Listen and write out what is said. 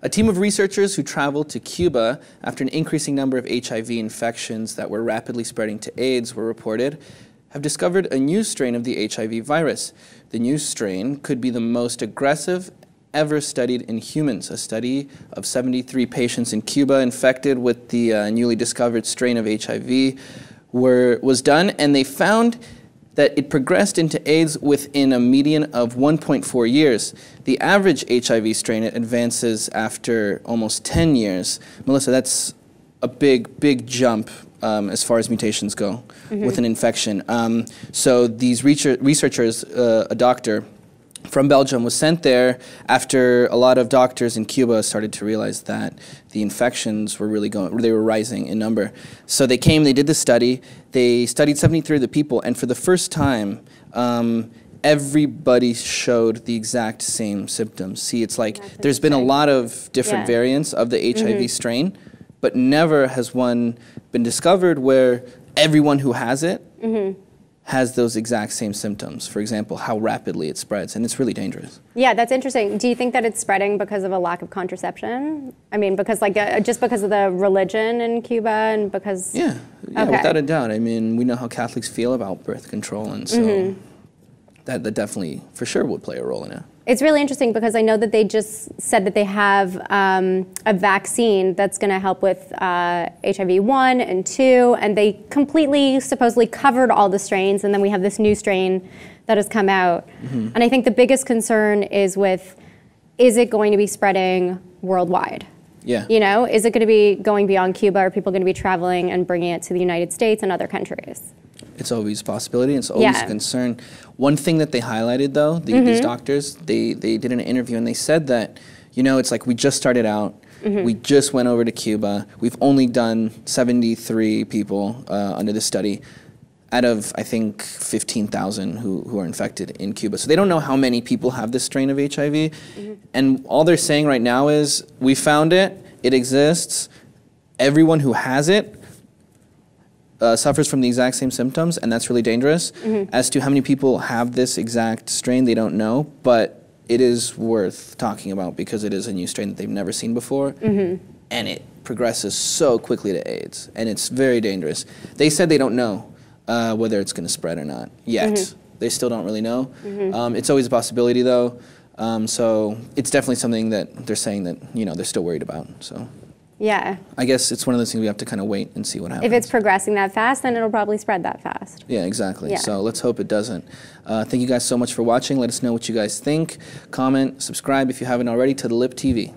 A team of researchers who traveled to Cuba after an increasing number of HIV infections that were rapidly spreading to AIDS were reported have discovered a new strain of the HIV virus. The new strain could be the most aggressive ever studied in humans. A study of 73 patients in Cuba infected with the newly discovered strain of HIV was done, and they found that it progressed into AIDS within a median of 1.4 years. The average HIV strain advances after almost 10 years. Melissa, that's a big jump as far as mutations go with an infection. So these researchers, a doctor from Belgium was sent there after a lot of doctors in Cuba started to realize that the infections were really they were rising in number. So they came, they did the study, they studied 73 of the people, and for the first time, everybody showed the exact same symptoms. See, it's like there's been a lot of different variants of the HIV strain, but never has one been discovered where everyone who has it has those exact same symptoms. For example, how rapidly it spreads, and it's really dangerous. Yeah, that's interesting. Do you think that it's spreading because of a lack of contraception? I mean, because like just because of the religion in Cuba and because... Yeah, without a doubt. I mean, we know how Catholics feel about birth control, and so that definitely, for sure, would play a role in it. It's really interesting because I know that they just said that they have a vaccine that's going to help with HIV 1 and 2, and they completely, supposedly covered all the strains, and then we have this new strain that has come out. And I think the biggest concern is is it going to be spreading worldwide? Yeah. You know, is it going to be going beyond Cuba? Are people going to be traveling and bringing it to the United States and other countries? It's always a possibility. It's always a concern. One thing that they highlighted, though, these doctors, they did an interview and they said that, you know, it's like we just started out. We just went over to Cuba. We've only done 73 people under this study out of, I think, 15,000 who are infected in Cuba. So they don't know how many people have this strain of HIV. And all they're saying right now is, we found it, it exists, everyone who has it suffers from the exact same symptoms, and that's really dangerous. As to how many people have this exact strain, they don't know, but it is worth talking about because it is a new strain that they've never seen before, and it progresses so quickly to AIDS, and it's very dangerous. They said they don't know whether it's going to spread or not yet. They still don't really know. It's always a possibility, though, so it's definitely something that they're saying that, you know, they're still worried about. So. Yeah. I guess it's one of those things we have to kind of wait and see what happens. If it's progressing that fast, then it'll probably spread that fast. Yeah, exactly. Yeah. So let's hope it doesn't. Thank you guys so much for watching. Let us know what you guys think. Comment, subscribe if you haven't already to The Lip TV.